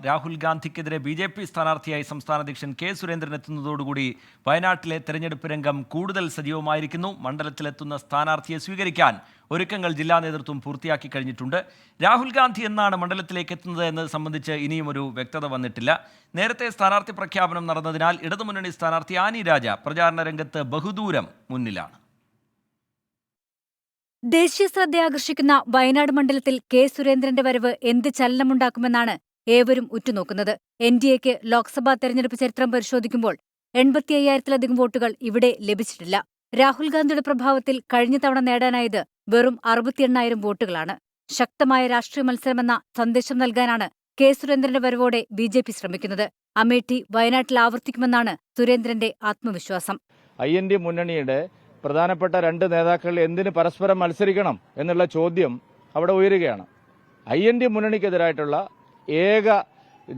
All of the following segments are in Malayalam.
രാഹുൽ ഗാന്ധിക്കെതിരെ BJP സ്ഥാനാർത്ഥിയായി സംസ്ഥാന അധ്യക്ഷൻ കെ സുരേന്ദ്രൻ എത്തുന്നതോടുകൂടി വയനാട്ടിലെ തെരഞ്ഞെടുപ്പ് രംഗം കൂടുതൽ സജീവമായിരിക്കുന്നു. മണ്ഡലത്തിലെത്തുന്ന സ്ഥാനാർത്ഥിയെ സ്വീകരിക്കാൻ ഒരുക്കങ്ങൾ ജില്ലാ നേതൃത്വം പൂർത്തിയാക്കി കഴിഞ്ഞിട്ടുണ്ട്. രാഹുൽ ഗാന്ധി എന്നാണ് മണ്ഡലത്തിലേക്ക് എത്തുന്നത് എന്നത് സംബന്ധിച്ച് ഇനിയും ഒരു വ്യക്തത വന്നിട്ടില്ല. നേരത്തെ സ്ഥാനാർത്ഥി പ്രഖ്യാപനം നടന്നതിനാൽ ഇടതുമുന്നണി സ്ഥാനാർത്ഥി ആനി രാജ പ്രചാരണ രംഗത്ത് ബഹുദൂരം മുന്നിലാണ്. ദേശീയ ശ്രദ്ധ ആകർഷിക്കുന്ന വയനാട് മണ്ഡലത്തിൽ കെ സുരേന്ദ്രന്റെ വരവ് എന്ത് ചലനമുണ്ടാക്കുമെന്നാണ് ഏവരും ഉറ്റുനോക്കുന്നത്. NDAക്ക് ലോക്സഭാ തെരഞ്ഞെടുപ്പ് ചരിത്രം പരിശോധിക്കുമ്പോൾ 85,000-ലധികം വോട്ടുകൾ ഇവിടെ ലഭിച്ചിട്ടില്ല. രാഹുൽ ഗാന്ധിയുടെ പ്രഭാവത്തിൽ കഴിഞ്ഞ തവണ നേടാനായത് വെറും 68,000 വോട്ടുകളാണ്. ശക്തമായ രാഷ്ട്രീയ മത്സരമെന്ന സന്ദേശം നൽകാനാണ് കെ സുരേന്ദ്രന്റെ വരവോടെ BJP ശ്രമിക്കുന്നത്. അമേഠി വയനാട്ടിൽ ആവർത്തിക്കുമെന്നാണ് സുരേന്ദ്രന്റെ ആത്മവിശ്വാസം. IND മുന്നണിയുടെ പ്രധാനപ്പെട്ട രണ്ട് നേതാക്കൾ എന്തിന് പരസ്പരം മത്സരിക്കണം എന്നുള്ള ചോദ്യം അവിടെ ഉയരുകയാണ്. IND മുന്നണിക്കെതിരായിട്ടുള്ള ഏക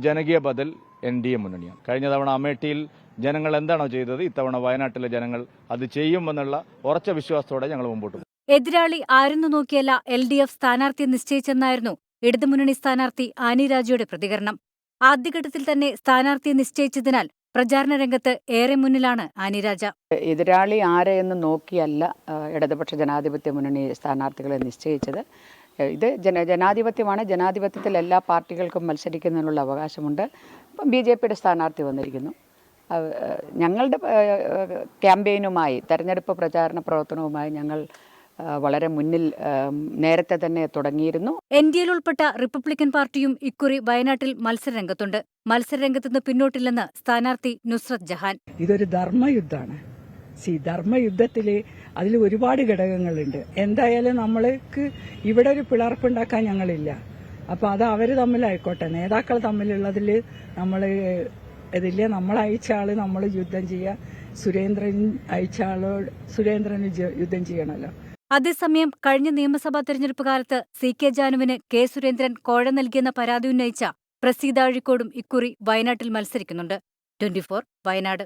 ജനകീയ ബദൽ NDA മുന്നണിയാണ്. കഴിഞ്ഞ തവണ അമേഠിയിൽ ജനങ്ങൾ എന്താണോ ചെയ്തത്, ഇത്തവണ വയനാട്ടിലെ ജനങ്ങൾ അത് ചെയ്യുമെന്നുള്ള ഉറച്ച വിശ്വാസത്തോടെ ഞങ്ങൾ മുമ്പോട്ട് പോകും. എതിരാളി ആരെന്നു നോക്കിയല്ല LDF സ്ഥാനാർത്ഥിയെ നിശ്ചയിച്ചെന്നായിരുന്നു ഇടതുമുന്നണി സ്ഥാനാർത്ഥി ആനി രാജയുടെ പ്രതികരണം. ആദ്യഘട്ടത്തിൽ തന്നെ സ്ഥാനാർത്ഥിയെ നിശ്ചയിച്ചതിനാൽ പ്രചാരണ രംഗത്ത് ഏറെ മുന്നിലാണ് ആനി രാജ. എതിരാളി ആരെയെന്ന് നോക്കിയല്ല ഇടതുപക്ഷ ജനാധിപത്യ മുന്നണി സ്ഥാനാർത്ഥികളെ നിശ്ചയിച്ചത്. ഇത് ജനാധിപത്യമാണ്. ജനാധിപത്യത്തിൽ എല്ലാ പാർട്ടികൾക്കും മത്സരിക്കുന്നതിനുള്ള അവകാശമുണ്ട്. ഇപ്പം BJPയുടെ സ്ഥാനാർത്ഥി വന്നിരിക്കുന്നു. ഞങ്ങളുടെ ക്യാമ്പയിനുമായി, തെരഞ്ഞെടുപ്പ് പ്രചാരണ പ്രവർത്തനവുമായി ഞങ്ങൾ വളരെ മുന്നിൽ നേരത്തെ തന്നെ തുടങ്ങിയിരുന്നു. NDAയിൽ ഉൾപ്പെട്ട റിപ്പബ്ലിക്കൻ പാർട്ടിയും ഇക്കുറി വയനാട്ടിൽ മത്സരരംഗത്തുണ്ട്. മത്സരരംഗത്തുനിന്ന് പിന്നോട്ടില്ലെന്ന് സ്ഥാനാർത്ഥി നുസ്രത്ത് ജഹാൻ. ഇതൊരു ധർമ്മയുദ്ധമാണ്. ധർമ്മയുദ്ധത്തിൽ അതിൽ ഒരുപാട് ഘടകങ്ങളുണ്ട്. എന്തായാലും നമ്മൾക്ക് ഇവിടെ ഒരു പിളർപ്പുണ്ടാക്കാൻ ഞങ്ങളില്ല. അപ്പോൾ അത് അവർ തമ്മിലായിക്കോട്ടെ, നേതാക്കൾ തമ്മിലുള്ളതിൽ നമ്മൾ ഇതില്ല. നമ്മൾ അയച്ച ആൾ നമ്മൾ യുദ്ധം ചെയ്യുക, സുരേന്ദ്രൻ അയച്ച ആളോട് സുരേന്ദ്രന് യുദ്ധം ചെയ്യണമല്ലോ. അതേസമയം കഴിഞ്ഞ നിയമസഭാ തെരഞ്ഞെടുപ്പ് കാലത്ത് CK ജാനുവിന് കെ സുരേന്ദ്രൻ കോഴ നൽകിയെന്ന പരാതി ഉന്നയിച്ച പ്രസീദ അഴീക്കോടും ഇക്കുറി വയനാട്ടിൽ മത്സരിക്കുന്നുണ്ട്. 24 വയനാട്.